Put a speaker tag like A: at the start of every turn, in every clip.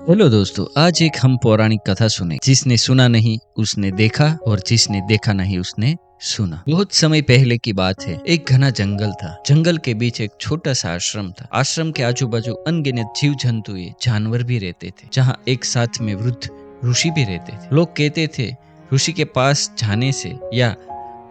A: Hello दोस्तों, आज एक हम पौराणिक कथा सुने। जिसने सुना नहीं उसने देखा और जिसने देखा नहीं उसने सुना। बहुत समय पहले की बात है। एक घना जंगल था। जंगल के बीच एक छोटा सा आश्रम था। आश्रम के आजू बाजू अनगिनत जीव जंतु जानवर भी रहते थे। जहाँ एक साथ में वृद्ध ऋषि भी रहते थे। लोग कहते थे ऋषि के पास जाने से या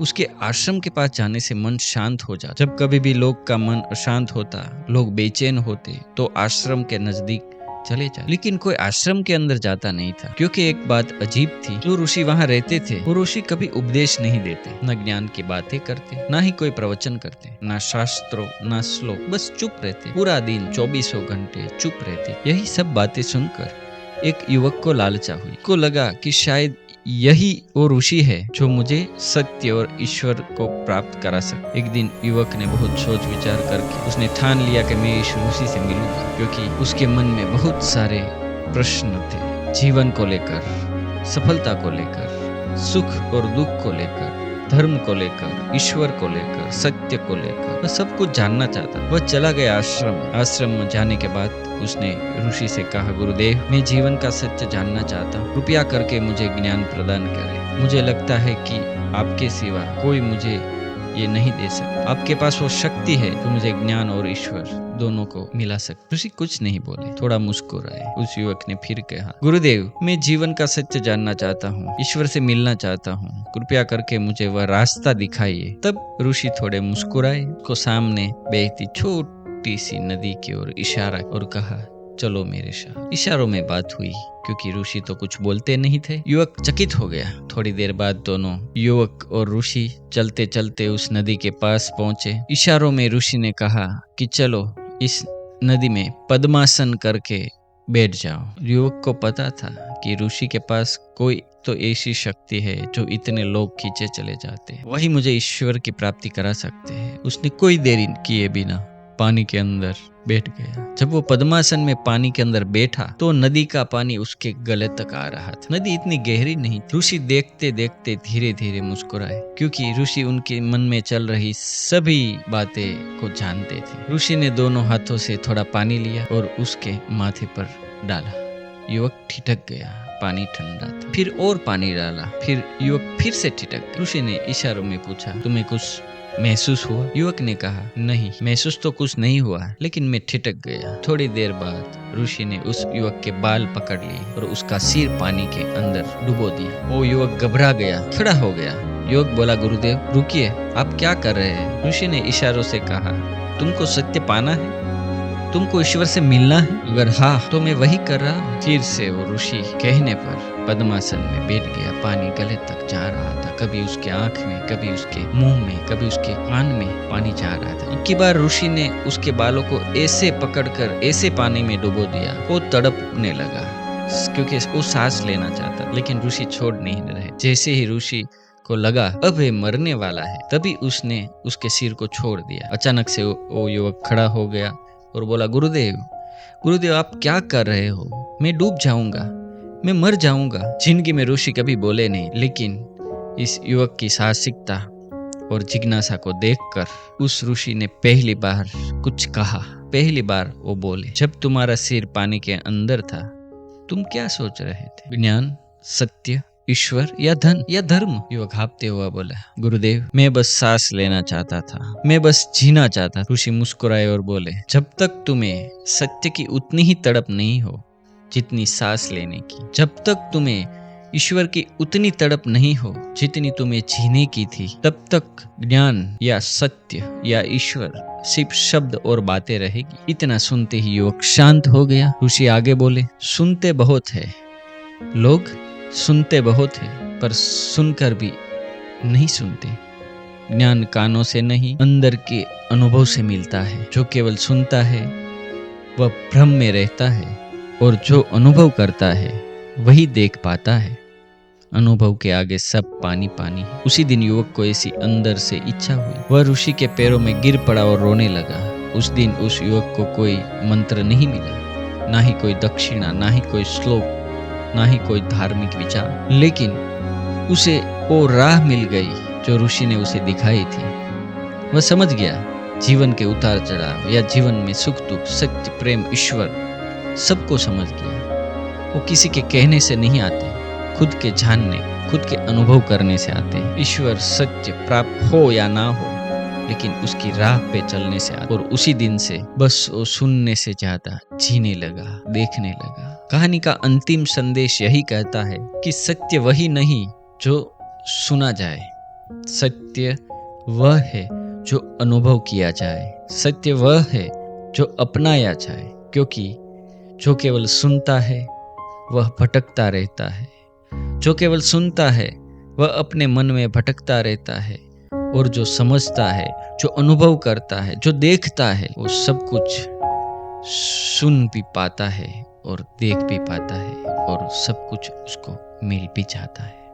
A: उसके आश्रम के पास जाने से मन शांत हो जाता। जब कभी भी लोग का मन अशांत होता, लोग बेचैन होते, तो आश्रम के नजदीक चले जाते। लेकिन कोई आश्रम के अंदर जाता नहीं था, क्योंकि एक बात अजीब थी। जो ऋषि वहाँ रहते थे वो ऋषि कभी उपदेश नहीं देते, न ज्ञान की बातें करते, ना ही कोई प्रवचन करते, ना शास्त्रों ना श्लोक, बस चुप रहते। पूरा दिन 24 घंटे चुप रहते। यही सब बातें सुनकर एक युवक को लालसा हुई। को लगा कि शायद यही वो ऋषि है जो मुझे सत्य और ईश्वर को प्राप्त करा सके। एक दिन युवक ने बहुत सोच विचार करके उसने ठान लिया कि मैं इस ऋषि से मिलूंगा, क्योंकि उसके मन में बहुत सारे प्रश्न थे। जीवन को लेकर, सफलता को लेकर, सुख और दुख को लेकर, धर्म को लेकर, ईश्वर को लेकर, सत्य को लेकर, वह सब कुछ जानना चाहता। वह चला गया आश्रम में जाने के बाद उसने ऋषि से कहा, गुरुदेव, मैं जीवन का सत्य जानना चाहता हूँ। कृपया करके मुझे ज्ञान प्रदान करें। मुझे लगता है कि आपके सिवा कोई मुझे ये नहीं दे सकता। आपके पास वो शक्ति है तो मुझे ज्ञान और ईश्वर दोनों को मिला सकता। ऋषि कुछ नहीं बोले, थोड़ा मुस्कुराए। उस युवक ने फिर कहा, गुरुदेव, मैं जीवन का सत्य जानना चाहता हूँ, ईश्वर से मिलना चाहता हूँ। कृपया करके मुझे वह रास्ता दिखाइए। तब ऋषि थोड़े मुस्कुराए, को सामने बहती छोटी सी नदी की ओर इशारा और कहा, चलो मेरे साथ। इशारों में बात हुई, क्योंकि ऋषि तो कुछ बोलते नहीं थे। युवक चकित हो गया। थोड़ी देर बाद दोनों युवक और ऋषि चलते चलते उस नदी के पास पहुंचे। इशारों में ऋषि ने कहा कि चलो इस नदी में पद्मासन करके बैठ जाओ। युवक को पता था कि ऋषि के पास कोई तो ऐसी शक्ति है जो इतने लोग खींचे चले जाते हैं, वही मुझे ईश्वर की प्राप्ति करा सकते हैं। उसने कोई देरी किए बिना पानी के अंदर बैठ गया। जब वो पद्मासन में पानी के अंदर बैठा तो नदी का पानी उसके गले तक आ रहा था। नदी इतनी गहरी नहीं थी। ऋषि देखते देखते धीरे धीरे मुस्कुराए, क्योंकि ऋषि उनके मन में चल रही सभी बातें को जानते थे। ऋषि ने दोनों हाथों से थोड़ा पानी लिया और उसके माथे पर डाला। युवक ठिठक गया, पानी ठंडा था। फिर और पानी डाला, फिर युवक फिर से ठिठक गया। ऋषि ने इशारों में पूछा, तुम्हें कुछ महसूस हुआ? युवक ने कहा, नहीं, महसूस तो कुछ नहीं हुआ, लेकिन मैं ठिठक गया। थोड़ी देर बाद ऋषि ने उस युवक के बाल पकड़ लिए और उसका सिर पानी के अंदर डुबो दिया। वो युवक घबरा गया, खड़ा हो गया। युवक बोला, गुरुदेव रुकिए, आप क्या कर रहे हैं? ऋषि ने इशारों से कहा, तुमको सत्य पाना है, तुमको ईश्वर से मिलना है? अगर हाँ तो मैं वही कर रहा हूँ। फिर से वो ऋषि कहने पर पद्मासन में बैठ गया। पानी गले तक जा रहा था, कभी उसके आंख में, कभी उसके मुंह में, कभी उसके कान में पानी जा रहा था। एक बार ऋषि ने उसके बालों को ऐसे पकड़कर ऐसे पानी में डुबो दिया, वो तड़पने लगा, क्योंकि वो सांस लेना चाहता, लेकिन ऋषि छोड़ नहीं रहे। जैसे ही ऋषि को लगा अब ये मरने वाला है, तभी उसने उसके सिर को छोड़ दिया। अचानक से वो युवक खड़ा हो गया और बोला, गुरुदेव आप क्या कर रहे हो? मैं डूब जाऊंगा, मैं मर जाऊंगा। जिंदगी में ऋषि कभी बोले नहीं, लेकिन इस युवक की साहसिकता और जिज्ञासा को देखकर उस ऋषि ने पहली बार कुछ कहा। पहली बार वो बोले, जब तुम्हारा सिर पानी के अंदर था तुम क्या सोच रहे थे? ज्ञान, सत्य, ईश्वर या धन या धर्म? युवक हाँफते हुआ बोला, गुरुदेव, मैं बस सांस लेना चाहता था, मैं बस जीना चाहता। ऋषि मुस्कुराए और बोले, जब तक तुम्हें सत्य की उतनी ही तड़प नहीं हो जितनी सांस लेने की, जब तक तुम्हें ईश्वर की उतनी तड़प नहीं हो जितनी तुम्हें जीने की थी, तब तक ज्ञान या सत्य या ईश्वर सिर्फ शब्द और बातें रहेगी। इतना सुनते ही युवक शांत हो गया। ऋषि आगे बोले, सुनते बहुत है लोग, सुनते बहुत है, पर सुनकर भी नहीं सुनते। ज्ञान कानों से नहीं, अंदर के अनुभव से मिलता है। जो केवल सुनता है वह भ्रम में रहता है, और जो अनुभव करता है वही देख पाता है। अनुभव के आगे सब पानी पानी है। उसी दिन युवक को ऐसी अंदर से इच्छा हुई, वह ऋषि के पैरों में गिर पड़ा और रोने लगा। उस दिन उस युवक को कोई मंत्र नहीं मिला, ना ही कोई दक्षिणा, ना ही कोई श्लोक, ना ही कोई धार्मिक विचार, लेकिन उसे वो राह मिल गई जो ऋषि ने उसे दिखाई थी। वह समझ गया जीवन के उतार चढ़ाव या जीवन में सुख दुख, सत्य, प्रेम, ईश्वर सबको समझ गया। वो किसी के कहने से नहीं आते, खुद के जानने, खुद के अनुभव करने से आते हैं। ईश्वर सत्य प्राप्त हो या ना हो, लेकिन उसकी राह पे चलने से आते। और उसी दिन से बस वो सुनने से ज्यादा जीने लगा, देखने लगा। कहानी का अंतिम संदेश यही कहता है कि सत्य वही नहीं जो सुना जाए, सत्य वह है जो अनुभव किया जाए, सत्य वह है जो अपनाया जाए। क्योंकि जो केवल सुनता है वह भटकता रहता है, जो केवल सुनता है वह अपने मन में भटकता रहता है, और जो समझता है, जो अनुभव करता है, जो देखता है, वो सब कुछ सुन भी पाता है और देख भी पाता है, और सब कुछ उसको मिल भी जाता है।